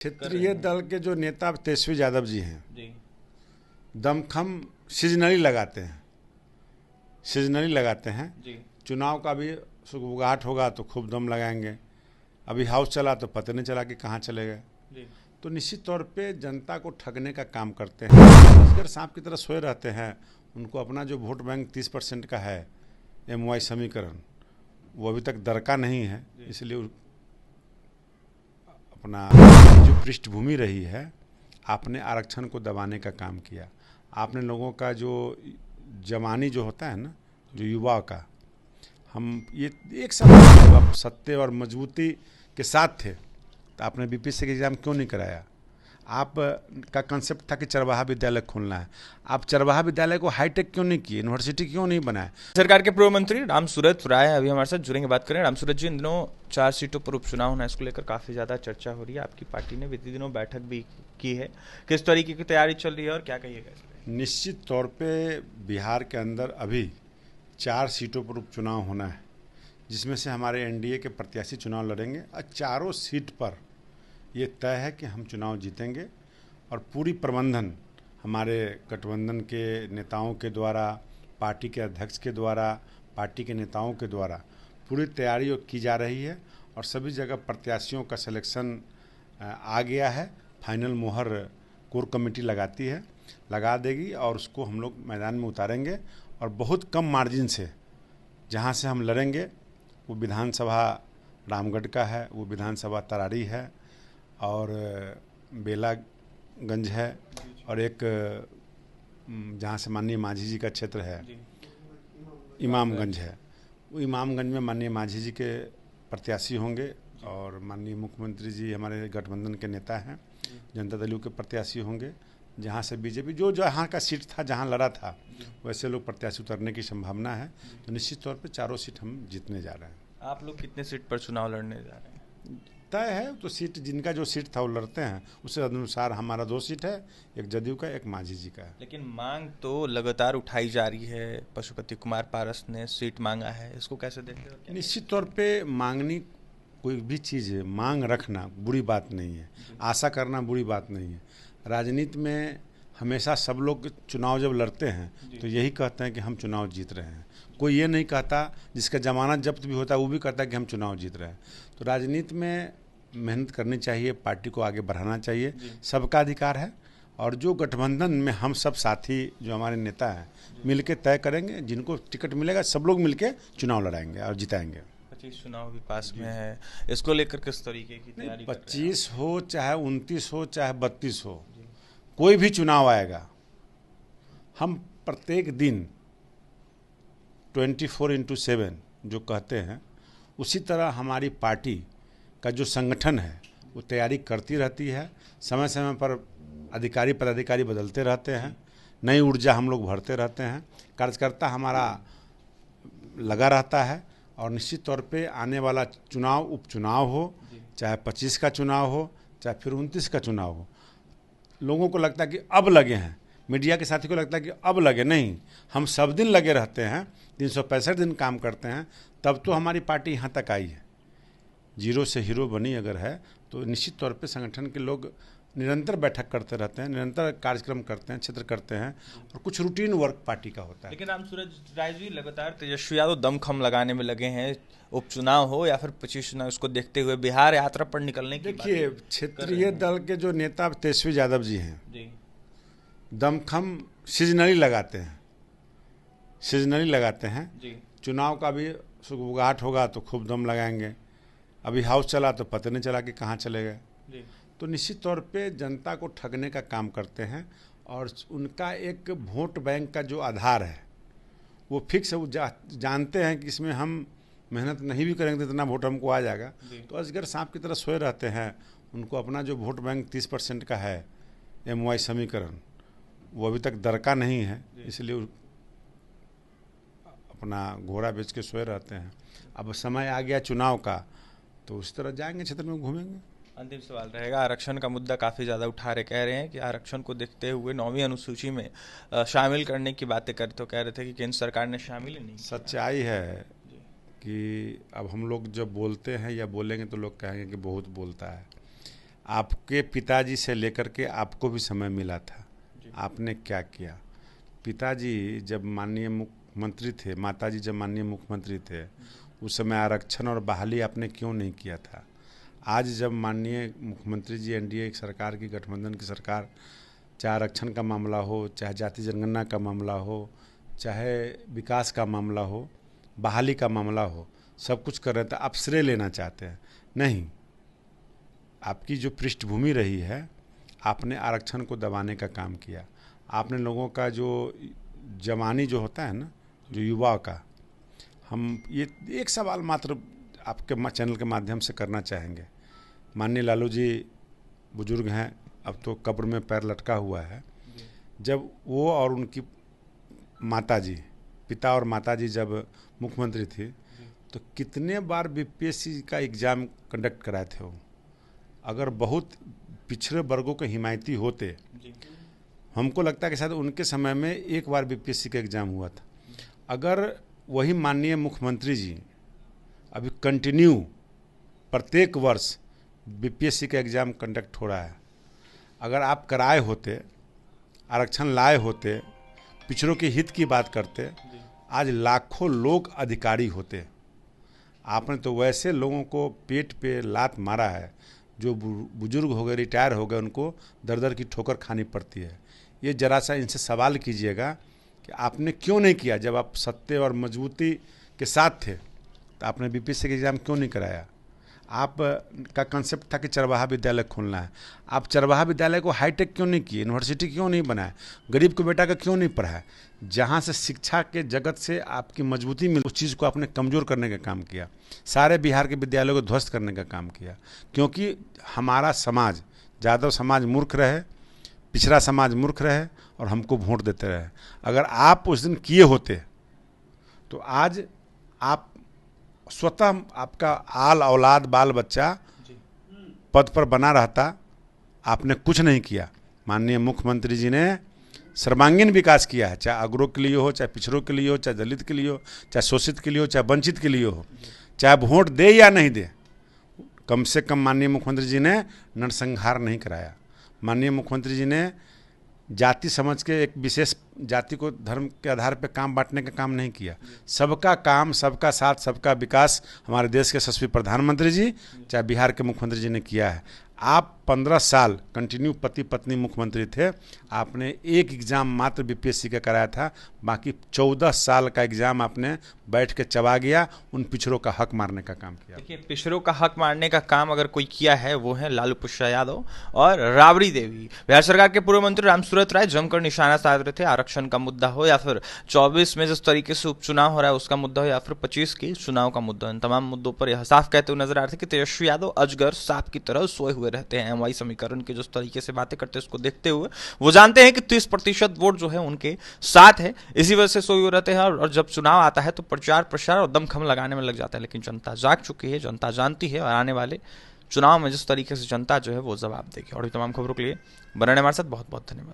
क्षेत्रीय दल के जो नेता तेजस्वी यादव जी हैं जी। दमखम सीजनली लगाते हैं। जी। चुनाव का भी सुगबुगाहट होगा तो खूब दम लगाएंगे। अभी हाउस चला तो पता नहीं चला कि कहाँ चले गए। जी। तो निश्चित तौर पे जनता को ठगने का काम करते हैं। अजगर सांप की तरह सोए रहते हैं। उनको अपना जो वोट बैंक 30% का है MY समीकरण वो अभी तक दरका नहीं है, इसलिए अपना जो पृष्ठभूमि रही है आपने आरक्षण को दबाने का काम किया। आपने लोगों का जो जवानी जो होता है ना, जो युवा का, हम ये एक समय जब आप सत्य और मजबूती के साथ थे तो आपने BPSC का एग्ज़ाम क्यों नहीं कराया? आप का कंसेप्ट था कि चरवाहा विद्यालय खोलना है, आप चरवाहा विद्यालय को हाईटेक क्यों नहीं किए, यूनिवर्सिटी क्यों नहीं बनाए? सरकार के पूर्व मंत्री रामसूरत राय अभी हमारे साथ जुड़ेंगे, बात करें। रामसूरत जी, इन दिनों 4 सीटों पर उपचुनाव होना है, इसको लेकर काफ़ी ज़्यादा चर्चा हो रही है। आपकी पार्टी ने बीते दिनों बैठक भी की है, किस तरीके की तैयारी चल रही है और क्या कहिएगा? निश्चित तौर पे बिहार के अंदर अभी 4 सीटों पर उपचुनाव होना है, जिसमें से हमारे NDA के प्रत्याशी चुनाव लड़ेंगे और चारों सीट पर ये तय है कि हम चुनाव जीतेंगे। और पूरी प्रबंधन हमारे गठबंधन के नेताओं के द्वारा, पार्टी के अध्यक्ष के द्वारा, पार्टी के नेताओं के द्वारा पूरी तैयारी की जा रही है और सभी जगह प्रत्याशियों का सिलेक्शन आ गया है। फाइनल मोहर कोर कमेटी लगा देगी और उसको हम लोग मैदान में उतारेंगे और बहुत कम मार्जिन से जहां से हम लड़ेंगे वो विधानसभा रामगढ़ का है, वो विधानसभा तरारी है और बेलागंज है और एक जहाँ से माननीय मांझी जी का क्षेत्र है इमामगंज है। वो इमामगंज में माननीय मांझी जी के प्रत्याशी होंगे और माननीय मुख्यमंत्री जी हमारे गठबंधन के नेता हैं, जनता दल के प्रत्याशी होंगे। जहाँ से बीजेपी जो जहाँ का सीट था, जहाँ लड़ा था, वैसे लोग प्रत्याशी उतरने की संभावना है। तो निश्चित तौर पे चारों सीट हम जीतने जा रहे हैं। आप लोग कितने सीट पर चुनाव लड़ने जा रहे हैं? तय है, तो सीट जिनका जो सीट था वो लड़ते हैं, उसके अनुसार हमारा 2 सीट है, एक जदयू का, एक मांझी जी का है। लेकिन मांग तो लगातार उठाई जा रही है। पशुपति कुमार पारस ने सीट मांगा है, इसको कैसे देखते हो? निश्चित तौर पे मांगनी कोई भी चीज़ है, मांग रखना बुरी बात नहीं है, आशा करना बुरी बात नहीं है। राजनीति में हमेशा सब लोग चुनाव जब लड़ते हैं तो यही कहते हैं कि हम चुनाव जीत रहे हैं। कोई ये नहीं कहता, जिसका जमानत जब्त भी होता है वो भी कहता है कि हम चुनाव जीत रहे हैं। तो राजनीति में मेहनत करनी चाहिए, पार्टी को आगे बढ़ाना चाहिए, सबका अधिकार है। और जो गठबंधन में हम सब साथी जो हमारे नेता हैं मिलके तय करेंगे, जिनको टिकट मिलेगा सब लोग मिलके चुनाव लड़ाएंगे और जिताएंगे। 25 चुनाव भी पास में है, इसको लेकर किस तरीके की तैयारी? 25 हो चाहे 29 हो चाहे 32 हो, कोई भी चुनाव आएगा, हम प्रत्येक दिन 24/7 जो कहते हैं, उसी तरह हमारी पार्टी का जो संगठन है वो तैयारी करती रहती है। समय समय पर अधिकारी पदाधिकारी बदलते रहते हैं, नई ऊर्जा हम लोग भरते रहते हैं, कार्यकर्ता हमारा लगा रहता है। और निश्चित तौर पे आने वाला चुनाव, उपचुनाव हो, चाहे 25 का चुनाव हो, चाहे फिर 29 का चुनाव हो, लोगों को लगता है कि अब लगे हैं, मीडिया के साथी को लगता है कि अब लगे, नहीं, हम सब दिन लगे रहते हैं, 365 दिन काम करते हैं, तब तो हमारी पार्टी यहाँ तक आई है। जीरो से हीरो बनी अगर है तो निश्चित तौर पे संगठन के लोग निरंतर बैठक करते रहते हैं, निरंतर कार्यक्रम करते हैं, क्षेत्र करते हैं और कुछ रूटीन वर्क पार्टी का होता है। लेकिन रामसूरत राय जी, लगातार तेजस्वी यादव दमखम लगाने में लगे हैं, उपचुनाव हो या फिर 25 चुनाव, इसको देखते हुए बिहार यात्रा पर निकलने की देखिए, क्षेत्रीय दल के जो नेता तेजस्वी यादव जी हैं दमखम सीजनली लगाते हैं। चुनाव का भी सुगबुगाहट होगा तो खूब दम लगाएंगे। अभी हाउस चला तो पता नहीं चला कि कहाँ चले गए। तो निश्चित तौर पे जनता को ठगने का काम करते हैं और उनका एक वोट बैंक का जो आधार है वो फिक्स है। वो जानते हैं कि इसमें हम मेहनत नहीं भी करेंगे तो इतना वोट हमको आ जाएगा। तो अजगर सांप की तरह सोए रहते हैं। उनको अपना जो वोट बैंक 30% का है MY समीकरण वो अभी तक दरका नहीं है, इसलिए अपना घोड़ा बेच के सोए रहते हैं। अब समय आ गया चुनाव का तो उस तरह जाएंगे, क्षेत्र में घूमेंगे। अंतिम सवाल रहेगा, आरक्षण का मुद्दा काफ़ी ज़्यादा उठा रहे, कह रहे हैं कि आरक्षण को देखते हुए 9वीं अनुसूची में शामिल करने की बातें करते, तो कह रहे थे कि केंद्र सरकार ने शामिल ही नहीं। सच्चाई है कि अब हम लोग जब बोलते हैं या बोलेंगे तो लोग कहेंगे कि बहुत बोलता है। आपके पिताजी से लेकर के आपको भी समय मिला था, आपने क्या किया? पिताजी जब माननीय मुख्यमंत्री थे, माताजी जब माननीय मुख्यमंत्री थे, उस समय आरक्षण और बहाली आपने क्यों नहीं किया था? आज जब माननीय मुख्यमंत्री जी एनडीए की सरकार की, गठबंधन की सरकार, चाहे आरक्षण का मामला हो, चाहे जाति जनगणना का मामला हो, चाहे विकास का मामला हो, बहाली का मामला हो, सब कुछ कर रहे थे, आप श्रेय लेना चाहते हैं? नहीं, आपकी जो पृष्ठभूमि रही है, आपने आरक्षण को दबाने का काम किया। आपने लोगों का जो जवानी जो होता है ना, जो युवा का, हम ये एक सवाल मात्र आपके चैनल के माध्यम से करना चाहेंगे। माननीय लालू जी बुजुर्ग हैं, अब तो कब्र में पैर लटका हुआ है। जब वो और उनकी माताजी, पिता और माताजी जब मुख्यमंत्री थी, तो कितने बार बीपीएससी का एग्ज़ाम कंडक्ट कराए थे वो? अगर बहुत पिछड़े वर्गों के हिमायती होते, हमको लगता है कि शायद उनके समय में एक बार बीपीएससी का एग्ज़ाम हुआ था। अगर वही माननीय मुख्यमंत्री जी अभी कंटिन्यू प्रत्येक वर्ष बीपीएससी का एग्ज़ाम कंडक्ट हो रहा है, अगर आप कराए होते, आरक्षण लाए होते, पिछड़ों के हित की बात करते, आज लाखों लोग अधिकारी होते। आपने तो वैसे लोगों को पेट पे लात मारा है जो बुजुर्ग हो गए, रिटायर हो गए, उनको दर दर की ठोकर खानी पड़ती है। ये जरा सा इनसे सवाल कीजिएगा कि आपने क्यों नहीं किया? जब आप सत्य और मजबूती के साथ थे तो आपने बीपीएससी का एग्ज़ाम क्यों नहीं कराया? आप का कंसेप्ट था कि चरवाहा विद्यालय खोलना है, आप चरवाहा विद्यालय को हाईटेक क्यों नहीं किए? यूनिवर्सिटी क्यों नहीं बनाए? गरीब को बेटा का क्यों नहीं पढ़ाया? जहाँ से शिक्षा के जगत से आपकी मजबूती मिली, उस चीज़ को आपने कमज़ोर करने का काम किया। सारे बिहार के विद्यालयों को ध्वस्त करने का काम किया, क्योंकि हमारा समाज, यादव समाज मूर्ख रहे, पिछड़ा समाज मूर्ख रहे और हमको वोट देते रहे। अगर आप उस दिन किए होते तो आज आप स्वतः, आपका आल औलाद बाल बच्चा पद पर बना रहता। आपने कुछ नहीं किया। माननीय मुख्यमंत्री जी ने सर्वांगीण विकास किया है, चाहे अग्रों के लिए हो, चाहे पिछड़ों के लिए हो, चाहे दलित के लिए हो, चाहे शोषित के लिए हो, चाहे वंचित के लिए हो, चाहे वोट दे या नहीं दे, कम से कम माननीय मुख्यमंत्री जी ने नरसंहार नहीं कराया। माननीय मुख्यमंत्री जी ने जाति समझ के एक विशेष जाति को धर्म के आधार पर काम बांटने का काम नहीं किया। सबका काम, सबका साथ, सबका विकास हमारे देश के यशस्वी प्रधानमंत्री जी, चाहे बिहार के मुख्यमंत्री जी ने किया है। आप 15 साल कंटिन्यू पति पत्नी मुख्यमंत्री थे, आपने एक एग्ज़ाम मात्र बीपीएससी का कराया था, बाकी 14 साल का एग्ज़ाम आपने बैठ के चबा गया, उन पिछड़ों का हक मारने का काम किया। देखिए, पिछड़ों का हक मारने का काम अगर कोई किया है वो है लालू प्रसाद यादव और राबड़ी देवी। बिहार सरकार के पूर्व मंत्री रामसूरत राय जमकर निशाना साध रहे थे। आरक्षण का मुद्दा हो या फिर 24 में जिस तरीके से उपचुनाव हो रहा है उसका मुद्दा हो या फिर 25 के चुनाव का मुद्दा, इन तमाम मुद्दों पर यह साफ कहते हुए नजर आ रहे थे कि तेजस्वी यादव अजगर सांप की तरह सोए हुए रहते हैं। एमवाई समीकरण के जिस तरीके से बातें करते हैं उसको देखते हुए वो जानते हैं कि 30% वोट जो है उनके साथ है, इसी वजह से सोए हुए रहते हैं। और जब चुनाव आता है तो प्रचार प्रसार और दमखम लगाने में लग जाता है। लेकिन जनता जाग चुकी है, जनता जानती है और आने वाले चुनाव में जिस तरीके से जनता जो है वो जवाब देगी। और भी तमाम खबरों के लिए बने हमारे साथ। बहुत बहुत धन्यवाद।